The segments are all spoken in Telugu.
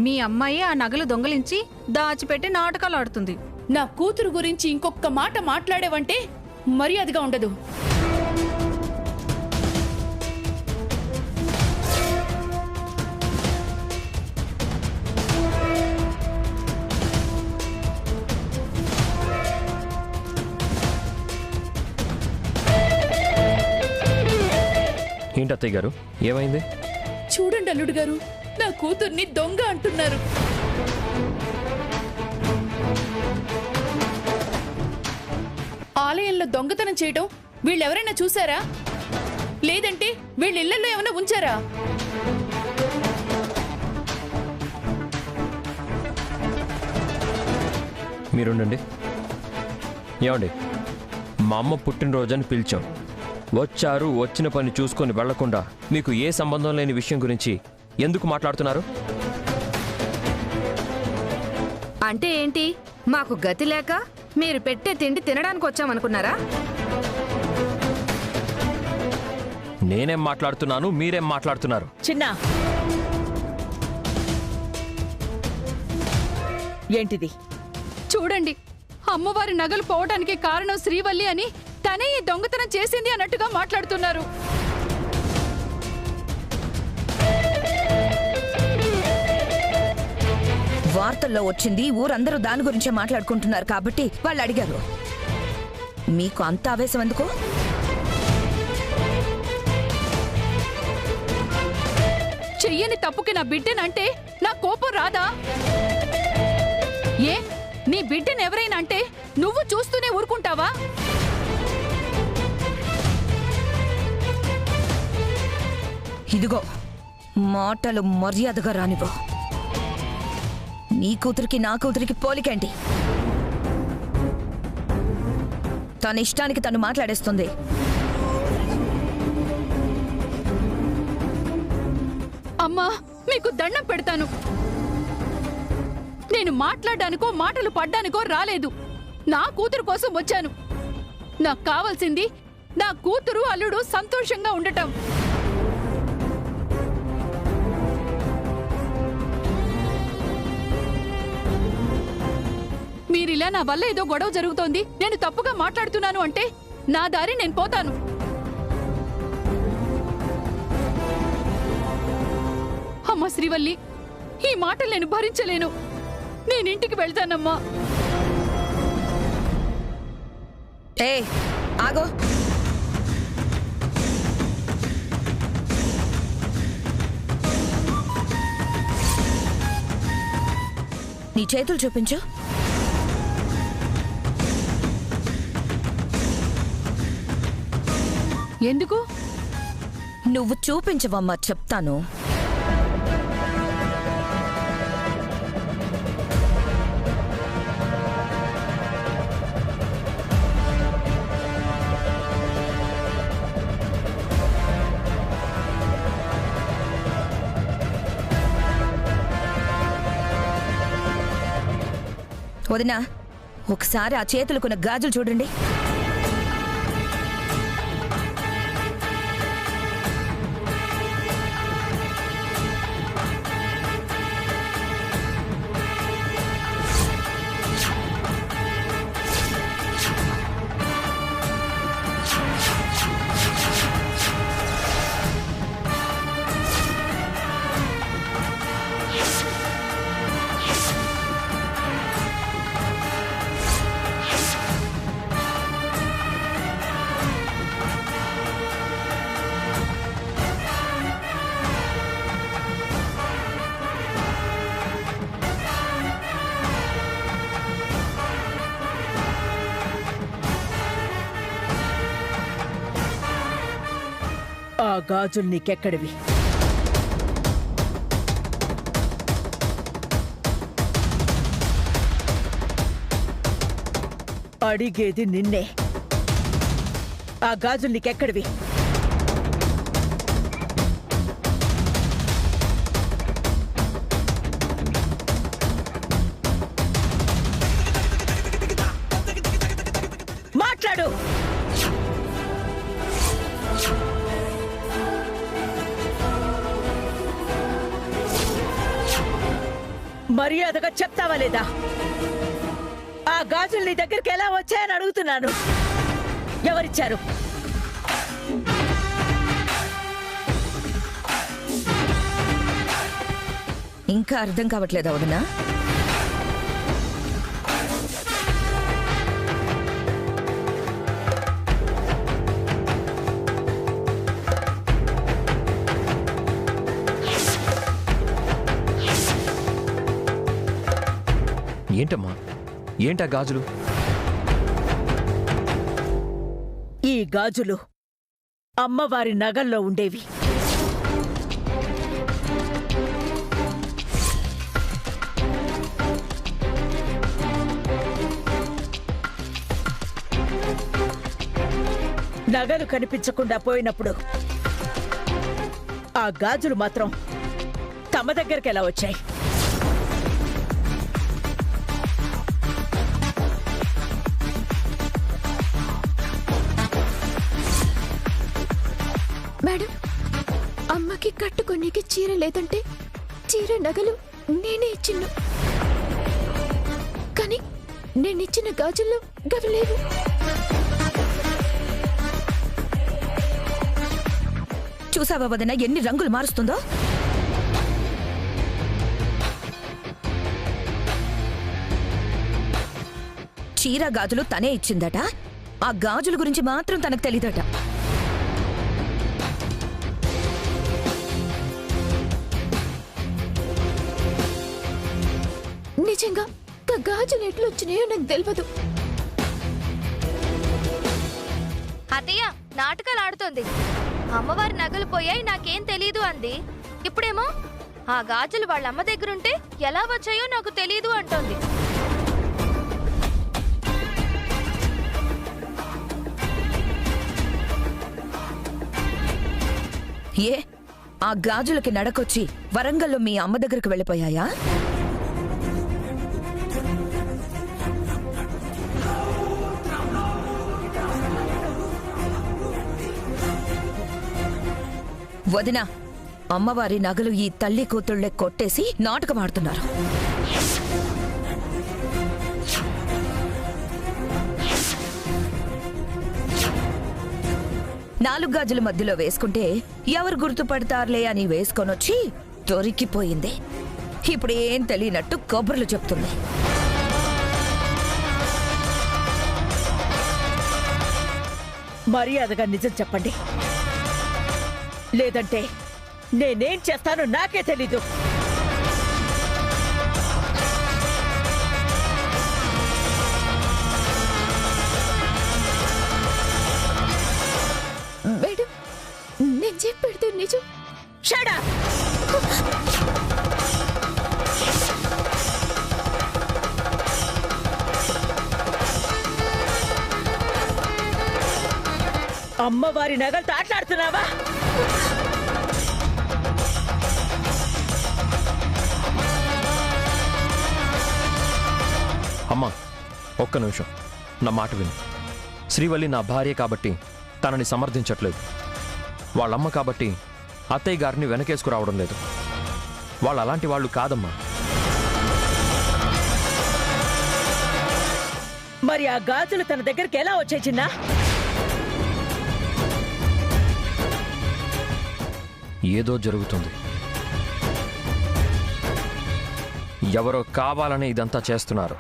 మీ అమ్మాయి ఆ నగలు దొంగలించి దాచిపెట్టి నాటకాలు ఆడుతుంది. నా కూతురు గురించి ఇంకొక మాట మాట్లాడేవంటే మర్యాదగా ఉండదు. ఏంటి అత్తయ్య గారు, ఏమైంది? చూడండి అల్లుడు గారు, నా కూతుర్ని దొంగ అంటున్నారు. ఆలయంలో దొంగతనం చేయడం వీళ్ళెవరైనా చూసారా? లేదంటే వీళ్ళ ఇళ్లలో ఏమైనా ఉంచారా? మీరుండండి. ఏమండి, మా అమ్మ పుట్టినరోజని పిలిచాం, వచ్చారు, వచ్చిన పని చూసుకొని వెళ్లకుండా మీకు ఏ సంబంధం లేని విషయం గురించి ఎందుకు మాట్లాడుతున్నారు? అంటే ఏంటి? మాకు గతి లేక మీరు పెట్టే తిండి తినడానికి వచ్చామనుకున్నారా? నేనేం మాట్లాడుతున్నాను, మీరేం మాట్లాడుతున్నారు? చిన్న ఏంటిది? చూడండి, అమ్మవారి నగలు పోవడానికి కారణం శ్రీవల్లి అని తనే ఈ దొంగతనం చేసింది అన్నట్టుగా మాట్లాడుతున్నారు. వార్తల్లో వచ్చింది, ఊరందరూ దాని గురించే మాట్లాడుకుంటున్నారు కాబట్టి వాళ్ళు అడిగారు. మీకు అంత ఆవేశం ఎందుకు? చెయ్యని తప్పుకి నా బిడ్డనంటే నా కోపం రాదా? ఏ నీ బిడ్డను ఎవరైనా అంటే నువ్వు చూస్తూనే ఊరుకుంటావా? ఇదిగో మాటలు మర్యాదగా రానివ్వు. నీ కూతురికి నా కూతురికి పోలికేంటి? తన ఇష్టానికి తను మాట్లాడేస్తుంది. అమ్మా, మీకు దండం పెడతాను. నేను మాట్లాడడానికో మాటలు పడ్డానికో రాలేదు. నా కూతురు కోసం వచ్చాను. నాకు కావాల్సింది నా కూతురు అల్లుడు సంతోషంగా ఉండటం. మీరిలా నా వల్ల ఏదో గొడవ జరుగుతోంది, నేను తప్పుగా మాట్లాడుతున్నాను అంటే నా దారి నేను పోతాను. అమ్మ శ్రీవల్లి, ఈ మాటలు నేను భరించలేను. నేనింటికి వెళ్తానమ్మా. ఏ ఆగో. నీ చేతులు చూపించు. ఎందుకు? నువ్వు చూపించవమ్మా, చెప్తాను. వదినా, ఒకసారి ఆ చేతులకున్న గాజులు చూడండి. ఆ గాజులు నీకెక్కడివి? అడిగేది నిన్నే. ఆ గాజులు నీకెక్కడివి? మాట్లాడు. మర్యాదగా చెప్తావా లేదా? ఆ గాజులు నీ దగ్గరికి ఎలా వచ్చాయని అడుగుతున్నాను. ఎవరిచ్చారు? ఇంకా అర్థం కావట్లేదా వదినా? ఏంటమ్మా, ఏంటా గాజులు? ఈ గాజులు అమ్మవారి నగల్లో ఉండేవి. నగలు కనిపించకుండా పోయినప్పుడు ఆ గాజులు మాత్రం తమ దగ్గరికి ఎలా వచ్చాయి? మేడం, అమ్మకి కట్టుకోనికి చీర లేదంటే చీర నగలు నేనే ఇచ్చిన్నా, కానీ నేనిచ్చిన గాజుల్లో గవి లేవు. చూసావా వదినా ఎన్ని రంగులు మారుస్తుందో? చీర గాజులు తనే ఇచ్చిందట, ఆ గాజుల గురించి మాత్రం తనకు తెలీదట. నిజంగా గాజులు ఎట్లొచ్చినాయో నాకు తెలియదు. అత్తయ్య నాటకాలు ఆడుతోంది. అమ్మవారి నగలు పోయాయి, నాకేం తెలీదు అంది. ఇప్పుడేమో ఆ గాజులు వాళ్ళ అమ్మ దగ్గరుంటే ఎలా వచ్చాయో నాకు తెలీదు అంటోంది. ఏ ఆ గాజులకి నడకొచ్చి వరంగల్లో మీ అమ్మ దగ్గరకు వెళ్ళిపోయాయా? వదినా, అమ్మవారి నగలు ఈ తల్లి కూతుళ్లే కొట్టేసి నాటకమాడుతున్నారు. నాలుగు గాజుల మధ్యలో వేసుకుంటే ఎవరు గుర్తుపడతారులే అని వేసుకొనొచ్చి దొరికిపోయింది. ఇప్పుడు ఏం తెలియనట్టు కబుర్లు చెప్తుంది. మర్యాదగా నిజం చెప్పండి, లేదంటే నేనేం చేస్తానో నాకే తెలీదు. మేడం, నేను చెప్పేది నిజం. Shut up! అమ్మవారి నగలతో ఆటలాడుతున్నావా? అమ్మా, ఒక్క నిమిషం నా మాట విను. శ్రీవల్లి నా భార్య కాబట్టి తనని సమర్థించట్లేదు. వాళ్ళమ్మ కాబట్టి అత్తయ్య గారిని వెనకేసుకురావడం లేదు. వాళ్ళు అలాంటి వాళ్ళు కాదమ్మా. మరి ఆ గాజులు తన దగ్గరికి ఎలా వచ్చాయి చిన్నా? ఏదో జరుగుతుంది. ఎవరో కావాలని ఇదంతా చేస్తున్నారు.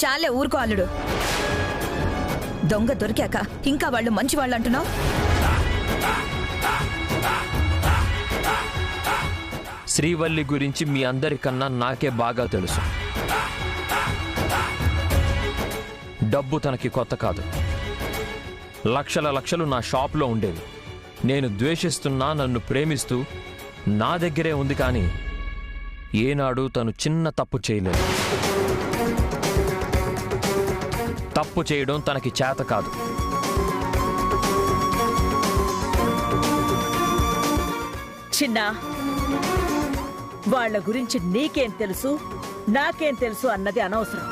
చాలే ఊరుకో అల్లుడు. దొంగ దొరికాక ఇంకా వాళ్ళు మంచి వాళ్ళు అంటున్నావు? శ్రీవల్లి గురించి మీ అందరికన్నా నాకే బాగా తెలుసు. డబ్బు తనకి కొత్త కాదు. లక్షల లక్షలు నా షాప్లో ఉండేవి. నేను ద్వేషిస్తున్నా, నన్ను ప్రేమిస్తూ నా దగ్గరే ఉంది. కానీ ఏనాడు తను చిన్న తప్పు చేయలేదు. తప్పు చేయడం తనకి చేత కాదు. చిన్నా, వాళ్ళ గురించి నీకేం తెలుసు, నాకేం తెలుసు అన్నది అనవసరం.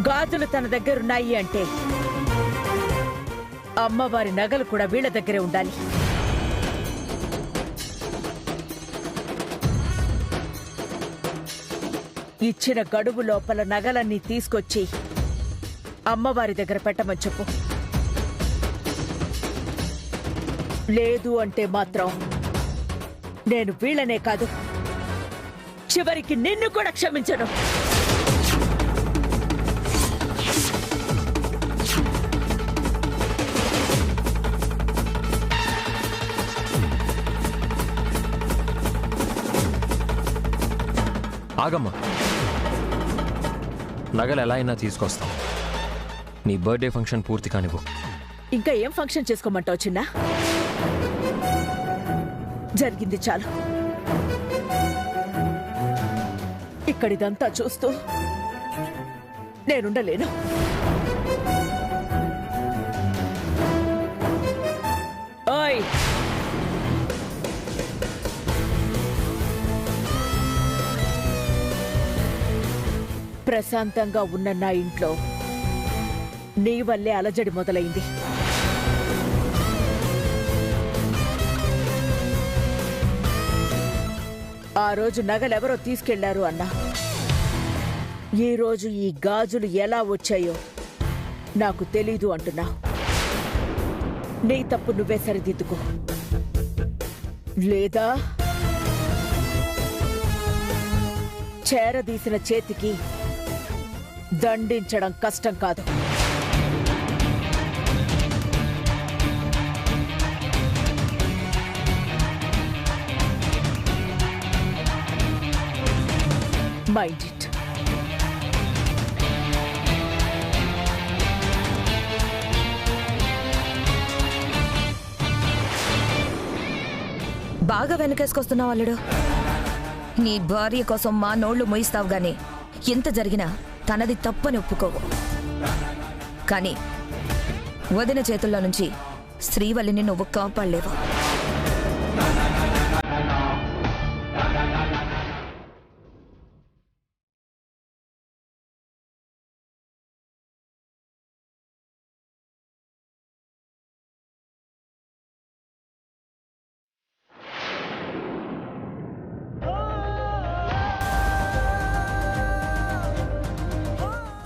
గాజులు తన దగ్గరున్నాయి అంటే అమ్మవారి నగలు కూడా వీళ్ళ దగ్గరే ఉండాలి. ఇచ్చిన గడువు లోపల నగలన్నీ తీసుకొచ్చి అమ్మవారి దగ్గర పెట్టమని చెప్పు. లేదు అంటే మాత్రం నేను వీళ్ళనే కాదు, చివరికి నిన్ను కూడా క్షమించను. ఆగమ్మా, నగలు ఎలా అయినా తీసుకొస్తాం. నీ బర్త్డే ఫంక్షన్ పూర్తి కానివ్వు. ఇంకా ఏం ఫంక్షన్ చేసుకోమంటావు చిన్నా? జరిగింది చాలు. ఇక్కడిదంతా చూస్తూ నేనుండలేను. ఓయ్, ప్రశాంతంగా ఉన్న నా ఇంట్లో నీ వల్లే అలజడి మొదలైంది. ఆ రోజు నగలెవరో తీసుకెళ్లారు అన్నా. ఈ రోజు ఈ గాజులు ఎలా వచ్చాయో నాకు తెలీదు అంటున్నా. నీ తప్పు నువ్వే సరిదిద్దుకో, లేదా చేరదీసిన చేతికి దండించడం కష్టం కాదు. Mind it. బాగా వెనకేసుకొస్తున్నావు అల్లుడు. నీ భార్య కోసం మా నోళ్లు మోయిస్తావు గాని ఎంత జరిగినా తనది తప్పని ఒప్పుకోవు. కానీ వదిన చేతుల్లో నుంచి శ్రీవల్లిని నువ్వు కాపాడలేవు.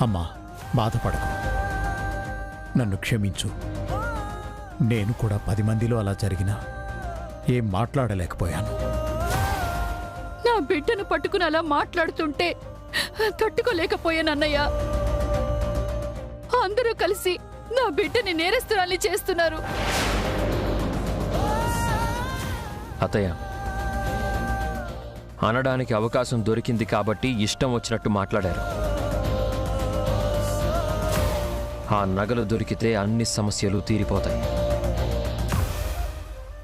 అమ్మా, బాధపడకు, నన్ను క్షమించు. నేను కూడా 10 మందిలో అలా జరిగినా ఏం మాట్లాడలేకపోయాను. నా బిడ్డను పట్టుకుని అలా మాట్లాడుతుంటే తట్టుకోలేకపోయానన్నయ్య. అందరూ కలిసి నా బిడ్డని నేరస్తురాల్ని చేస్తున్నారు. అత్తయ్య, అనడానికి అవకాశం దొరికింది కాబట్టి ఇష్టం వచ్చినట్టు మాట్లాడారు. ఆ నగలు దొరికితే అన్ని సమస్యలు తీరిపోతాయి.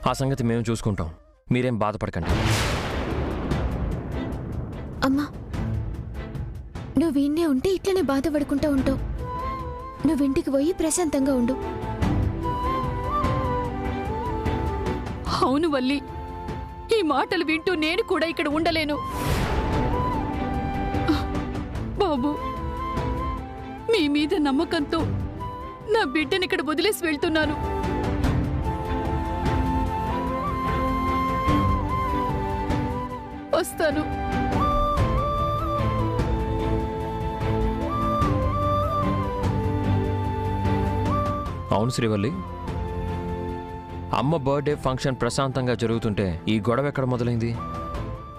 ఆ సంగతి మేము చూసుకుంటాం, మీరేం బాధపడకండి. అమ్మా, నువ్వు ఇన్నే ఉంటే ఇట్లనే బాధపడుకుంటా ఉంటావు. నువ్వింటికి పోయి ప్రశాంతంగా ఉండు. అవును వల్లి, ఈ మాటలు వింటూ నేను కూడా ఇక్కడ ఉండలేను. బాబు, మీ మీద నమ్మకంతో నా బిడ్డని ఇక్కడ వదిలేసి వెళ్తున్నాను. వస్తాను. అవును శ్రీవల్లి, అమ్మ బర్త్డే ఫంక్షన్ ప్రశాంతంగా జరుగుతుంటే ఈ గొడవ ఎక్కడ మొదలైంది?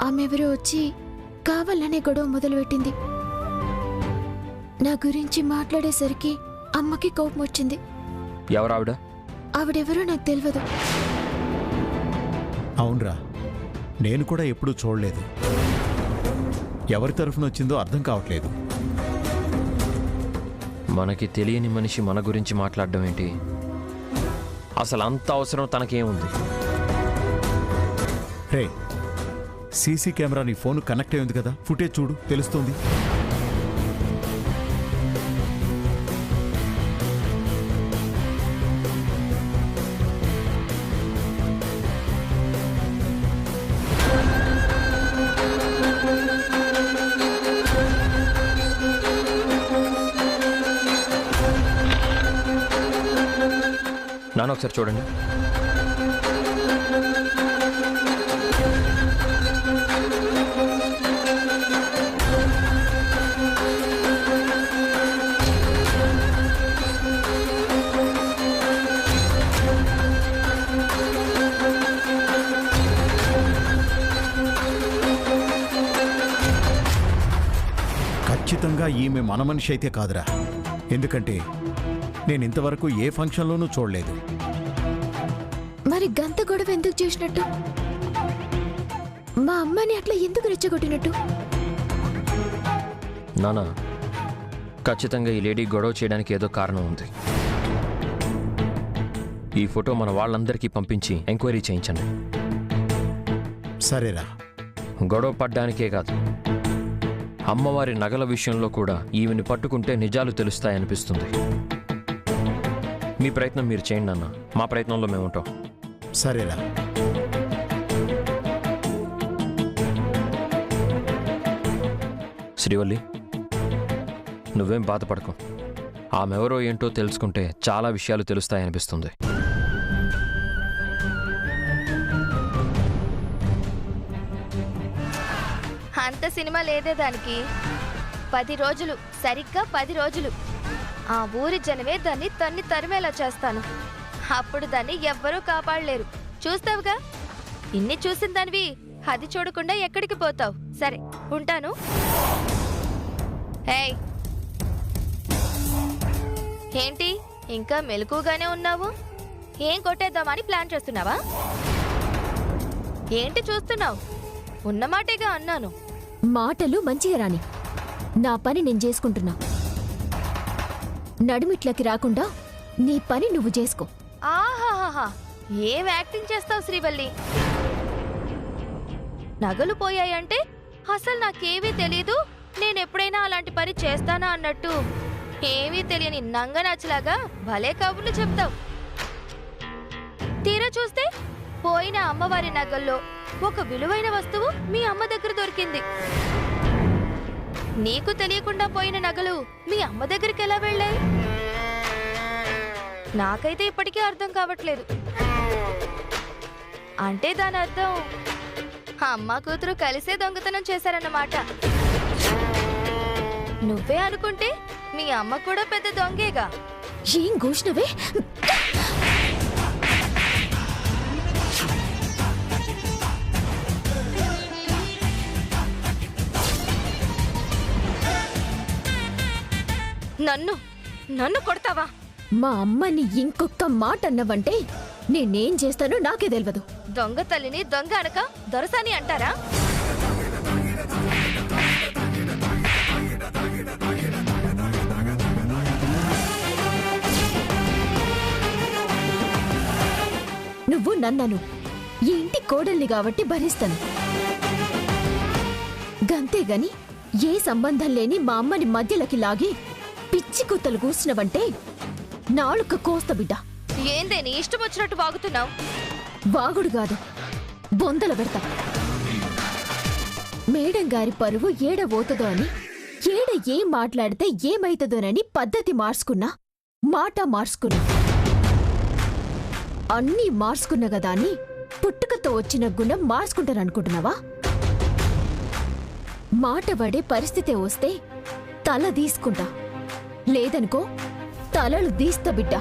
ఆమెవరో వచ్చి కావాలనే గొడవ మొదలుపెట్టింది. నా గురించి మాట్లాడేసరికి అమ్మకి కోపం వచ్చింది. ఎవరావిడ? ఆవిడెవరో నాకు తెలియదు. అవునరా, నేను కూడా ఎప్పుడూ చూడలేదు. ఎవరి తరఫున వచ్చిందో అర్థం కావట్లేదు. మనకి తెలియని మనిషి మన గురించి మాట్లాడడం ఏంటి? అసలు అంత అవసరం తనకేముంది? రే, సీసీ కెమెరా నీ ఫోన్ కనెక్ట్ అయి ఉంది కదా, ఫుటేజ్ చూడు, తెలుస్తుంది. నాన్న ఒకసారి చూడండి. ఖచ్చితంగా ఈమె మన మనిషి అయితే కాదురా. ఎందుకంటే నేను ఇంతవరకు ఏ ఫంక్షన్లోనూ చూడలేదు. మరి గంత గొడవ ఎందుకు చేసినట్టు? మా అమ్మని అట్లా ఎందుకు రెచ్చగొట్టినట్టు? నాన్న, ఖచ్చితంగా ఈ లేడీ గొడవ చేయడానికి ఏదో కారణం ఉంది. ఈ ఫోటో మన వాళ్ళందరికీ పంపించి ఎంక్వైరీ చేయించండి. సరేరా. గొడవ పడ్డానికే కాదు, అమ్మవారి నగల విషయంలో కూడా ఈమెని పట్టుకుంటే నిజాలు తెలుస్తాయనిపిస్తుంది. మీ ప్రయత్నం మీరు చేయండి నాన్న, మా ప్రయత్నంలో మేము ఉంటాం. సరేరా. శ్రీవల్లి, నువ్వేం బాధపడకు. ఆమెవరో ఏంటో తెలుసుకుంటే చాలా విషయాలు తెలుస్తాయనిపిస్తుంది. అంత సినిమా లేదే దానికి. 10 రోజులు, సరిగ్గా 10 రోజులు ఆ ఊరి జనమే దాన్ని తన్ని తరిమేలా చేస్తాను. అప్పుడు దాన్ని ఎవ్వరూ కాపాడలేరు. చూస్తావుగా, ఇన్ని చూసిన దానివి అది చూడకుండా ఎక్కడికి పోతావు? సరే, ఉంటాను. ఏయ్, ఏంటి ఇంకా మెలకుగానే ఉన్నావు? ఏం కొట్టేద్దామని ప్లాన్ చేస్తున్నావా? ఏంటి చూస్తున్నావు? ఉన్నమాటేగా అన్నాను. మాటలు మంచిగా రాని. నా పని నేను చేసుకుంటున్నా. నడుమిట్లకి రాకుండా నీ పని నువ్వు చేసుకో. ఆహాహా, ఏం యాక్టింగ్ చేస్తావు శ్రీవల్లి? నగలు పోయాయంటే అసలు నాకేమీ తెలీదు, నేనెప్పుడైనా అలాంటి పని చేస్తానా అన్నట్టు ఏమీ తెలియని నంగనాచిలాగా భలే కబుర్లు చెప్తావు. తీరా చూస్తే పోయిన అమ్మవారి నగల్లో ఒక విలువైన వస్తువు మీ అమ్మ దగ్గర దొరికింది. నీకు తెలియకుండా పోయిన నగలు మీ అమ్మ దగ్గరికి ఎలా వెళ్ళాయి? నాకైతే ఇప్పటికీ అర్థం కావట్లేదు. అంటే దాని అర్థం అమ్మ కూతురు కలిసే దొంగతనం చేశారన్నమాట. నువ్వే అనుకుంటే మీ అమ్మ కూడా పెద్ద దొంగేగా. ఏం ఘోషణవే? నన్ను కొడతావా? మా అమ్మని ఇంకొక మాట అన్నవంటే నేనేం చేస్తానో నాకే తెలియదు. దొంగ తల్లిని దొంగ అనక దొరసాని అంటారా? నువ్వు నన్నను ఈ ఇంటి కోడల్ని కాబట్టి భరిస్తాను. గంతేగాని ఏ సంబంధం లేని మా అమ్మని మధ్యలోకి లాగి పిచ్చి కుత్తలు కూసినవంటే నాలుక కోస్త బిడ్డ. ఏందే నీ ఇష్టం వచ్చినట్టు వాగుతున్నావు? వాగుడు కాదు, బొందల పెడతా. మేడం గారి పరువు ఏడబోతుందో అని, ఏడ ఏం మాట్లాడితే ఏమైతుందోనని పద్ధతి మార్చుకున్నా, మాట మార్చుకున్నా. అన్నీ మార్చుకున్న గదా అని పుట్టుకతో వచ్చిన గుణం మార్చుకుంటాననుకుంటున్నావా? మాట పడే పరిస్థితే వస్తే తల తీసుకుంటా, లేదనుకో తలలు తీస్తా బిడ్డ.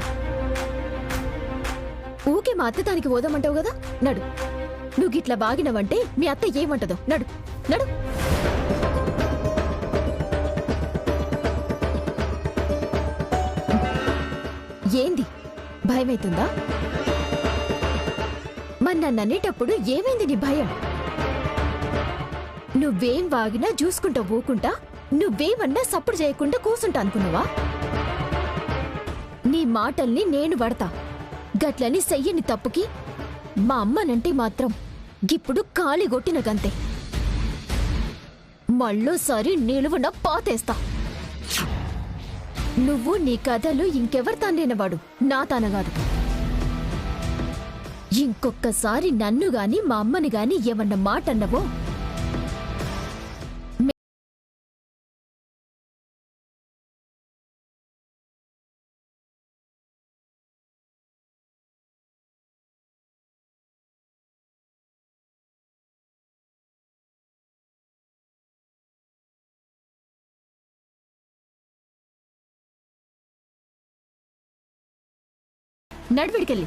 ఊకే మా అత్త దానికి పోదామంటావు కదా, నడు. నువ్వు గిట్లా బాగినవంటే మీ అత్త ఏమంటదో, నడు నడు. ఏంది భయమైతుందా? మరి నన్ను అనేటప్పుడు ఏమైంది నీ భయం? నువ్వేం వాగినా చూసుకుంటా ఊకుంటా, నువ్వేమన్నా సప్పుడు చేయకుండా కూసుంటా అనుకున్నావా? నీ మాటల్ని నేను పడతా. గట్లని చెయ్యని తప్పుకి మా అమ్మనంటే మాత్రం గిప్పుడు కాలి కొట్టిన గంతే. మళ్ళోసారి నిలువున పాతేస్తా. నువ్వు నీ కథలు ఇంకెవరి తానేనవాడు, నా తానగాదు. ఇంకొక్కసారి నన్ను గాని మా అమ్మని గాని ఏమన్నా మాట అన్నవో నడువిడికెళ్ళి